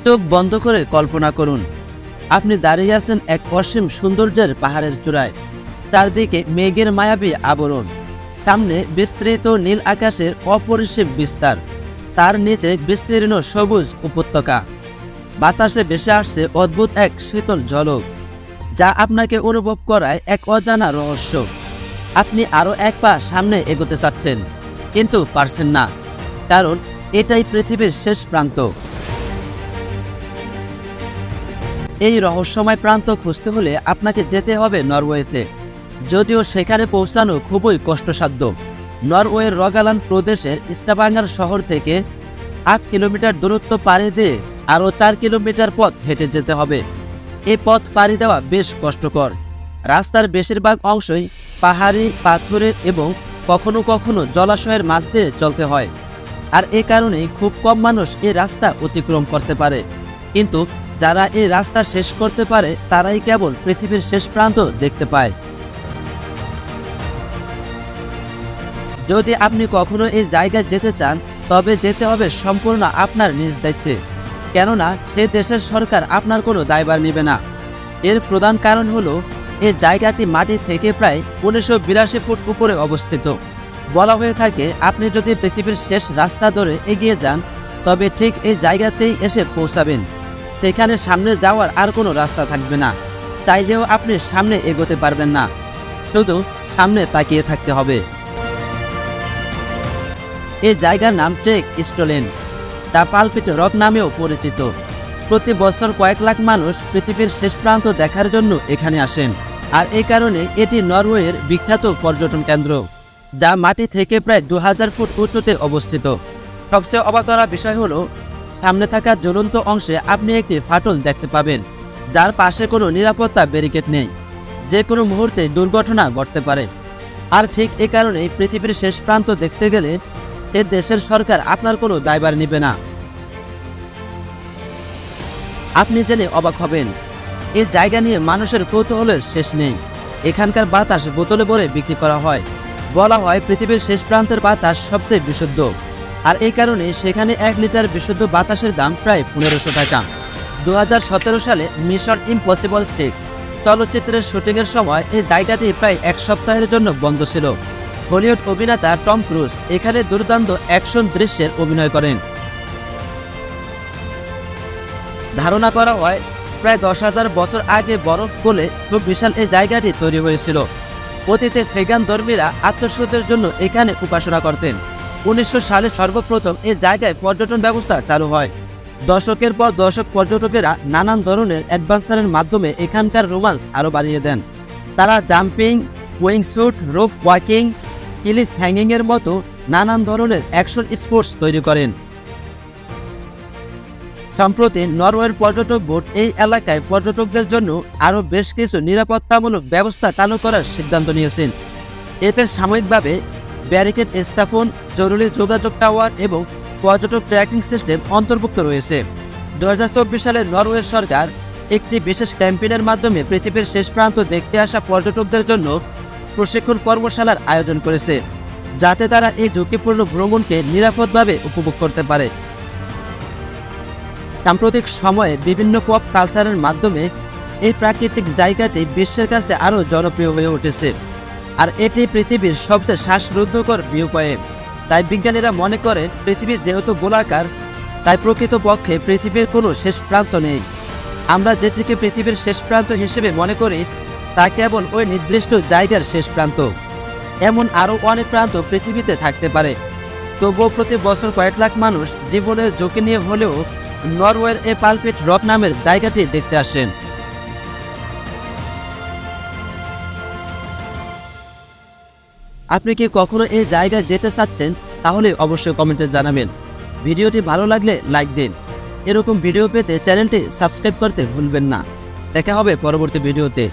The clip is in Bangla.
চোখ বন্ধ করে কল্পনা করুন, আপনি দাঁড়িয়ে আছেন এক অসীম সৌন্দর্যের পাহাড়ের চূড়ায়। চারদিকে মেঘের মায়াবী আবরণ, সামনে বিস্তৃত নীল আকাশের অপরিসীম বিস্তার, তার নিচে বিস্তীর্ণ সবুজ উপত্যকা। বাতাসে ভেসে আসছে অদ্ভুত এক শীতল ঝলক, যা আপনাকে অনুভব করায় এক অজানা রহস্য। আপনি আরও এক পা সামনে এগোতে চাচ্ছেন, কিন্তু পারছেন না, কারণ এটাই পৃথিবীর শেষ প্রান্ত। এই রহস্যময় প্রান্ত খুঁজতে হলে আপনাকে যেতে হবে নরওয়েতে, যদিও সেখানে পৌঁছানো খুবই কষ্টসাধ্য। নরওয়ের রগাল্যান্ড প্রদেশের স্টাভাঙ্গার শহর থেকে 8 কিলোমিটার দূরত্ব পাড়ি দিয়ে আরও 4 কিলোমিটার পথ হেঁটে যেতে হবে। এই পথ পাড়ি দেওয়া বেশ কষ্টকর। রাস্তার বেশিরভাগ অংশই পাহাড়ি, পাথরের এবং কখনো কখনো জলাশয়ের মাঝ দিয়ে চলতে হয়, আর এ কারণেই খুব কম মানুষ এই রাস্তা অতিক্রম করতে পারে। কিন্তু যারা এই রাস্তা শেষ করতে পারে তারাই কেবল পৃথিবীর শেষ প্রান্ত দেখতে পায়। যদি আপনি কখনো এই জায়গায় যেতে চান, তবে যেতে হবে সম্পূর্ণ আপনার নিজ দায়িত্বে, কেননা সে দেশের সরকার আপনার কোনো দায়ভার নেবে না। এর প্রধান কারণ হলো এই জায়গাটি মাটি থেকে প্রায় 1982 ফুট উপরে অবস্থিত। বলা হয়ে থাকে, আপনি যদি পৃথিবীর শেষ রাস্তা ধরে এগিয়ে যান, তবে ঠিক এই জায়গাতেই এসে পৌঁছাবেন। সেখানে সামনে যাওয়ার আর কোনো রাস্তা থাকবে না, চাইলেও আপনি সামনে এগোতে পারবেন না, শুধু সামনে তাকিয়ে থাকতে হবে। এই জায়গার নাম টেক স্টোলেন, তা পালপিট রক নামেও পরিচিত। প্রতি বছর কয়েক লাখ মানুষ পৃথিবীর শেষ প্রান্ত দেখার জন্য এখানে আসেন, আর এই কারণে এটি নরওয়ের বিখ্যাত পর্যটন কেন্দ্র, যা মাটি থেকে প্রায় 2000 ফুট উঁচুতে অবস্থিত। সবচেয়ে অবাক করা বিষয় হলো, সামনে থাকা জ্বলন্ত অংশে আপনি একটি ফাটল দেখতে পাবেন, যার পাশে কোনো নিরাপত্তা ব্যারিকেড নেই। যে কোনো মুহূর্তে দুর্ঘটনা ঘটতে পারে। আর ঠিক এ কারণেই পৃথিবীর শেষ প্রান্ত দেখতে গেলে সে দেশের সরকার আপনার কোনো দায়ভার নেবে না। আপনি জেনে অবাক হবেন, এই জায়গা নিয়ে মানুষের কৌতূহলের শেষ নেই। এখানকার বাতাস বোতলে ভরে বিক্রি করা হয়। বলা হয় পৃথিবীর শেষ প্রান্তের বাতাস সবচেয়ে বিশুদ্ধ, আর এই কারণে সেখানে 1 লিটার বিশুদ্ধ বাতাসের দাম প্রায় 1500 টাকা। 2017 সালে মিশন ইম্পসিবল 6 চলচ্চিত্রের শুটিংয়ের সময় এই জায়গাটি প্রায় 1 সপ্তাহের জন্য বন্ধ ছিল। হলিউড অভিনেতা টম ক্রুজ এখানে দুর্দান্ত অ্যাকশন দৃশ্যের অভিনয় করেন। ধারণা করা হয় প্রায় 10,000 বছর আগে বরফ গলে খুব বিশাল এই জায়গাটি তৈরি হয়েছিল। অতীতে ফেগান ধর্মীরা আত্মশুদ্ধির জন্য এখানে উপাসনা করতেন। 1900 সালে সর্বপ্রথম এই জায়গায় পর্যটন ব্যবস্থা চালু হয়। দশকের পর দশক পর্যটকেরা নানান ধরনের অ্যাডভেঞ্চারের মাধ্যমে এখানকার রোমান্স আরও বাড়িয়ে দেন। তারা jumping, wingsuit, rope walking, cliff হ্যাঙ্গিংয়ের মতো নানান ধরনের অ্যাকশন স্পোর্টস তৈরি করেন। সম্প্রতি নরওয়ের পর্যটক বোর্ড এই এলাকায় পর্যটকদের জন্য আরও বেশ কিছু নিরাপত্তামূলক ব্যবস্থা চালু করার সিদ্ধান্ত নিয়েছেন। এতে সাময়িকভাবে ব্যারিকেড স্থাপন, জরুরি যোগাযোগ টাওয়ার এবং পর্যটক ট্র্যাকিং সিস্টেম অন্তর্ভুক্ত রয়েছে। 2024 সালে নরওয়ের সরকার একটি বিশেষ ক্যাম্পেইনের মাধ্যমে পৃথিবীর শেষ প্রান্ত দেখতে আসা পর্যটকদের জন্য প্রশিক্ষণ কর্মশালার আয়োজন করেছে, যাতে তারা এই ঝুঁকিপূর্ণ ভ্রমণকে নিরাপদভাবে উপভোগ করতে পারে। সাম্প্রতিক সময়ে বিভিন্ন পপ কালচারের মাধ্যমে এই প্রাকৃতিক জায়গাটি বিশ্বের কাছে আরও জনপ্রিয় হয়ে উঠেছে, আর এটি পৃথিবীর সবচেয়ে শ্বাসরুদ্ধকর ভিউ পয়েন্ট। তাই বিজ্ঞানীরা মনে করেন, পৃথিবী যেহেতু গোলাকার, তাই প্রকৃতপক্ষে পৃথিবীর কোনো শেষ প্রান্ত নেই। আমরা যেটিকে পৃথিবীর শেষ প্রান্ত হিসেবে মনে করি, তা কেবল ওই নির্দিষ্ট জায়গার শেষ প্রান্ত। এমন আরও অনেক প্রান্ত পৃথিবীতে থাকতে পারে। তবুও প্রতি বছর কয়েক লাখ মানুষ জীবনের ঝুঁকি নিয়ে হলেও নরওয়ের এই পালপিট রক নামের জায়গাটি দেখতে আসেন। আপনি কি কখনো এই জায়গায় যেতে চাচ্ছেন? তাহলে অবশ্যই কমেন্টে জানাবেন। ভিডিওটি ভালো লাগলে লাইক দিন। এরকম ভিডিও পেতে চ্যানেলটি সাবস্ক্রাইব করতে ভুলবেন না। দেখা হবে পরবর্তী ভিডিওতে।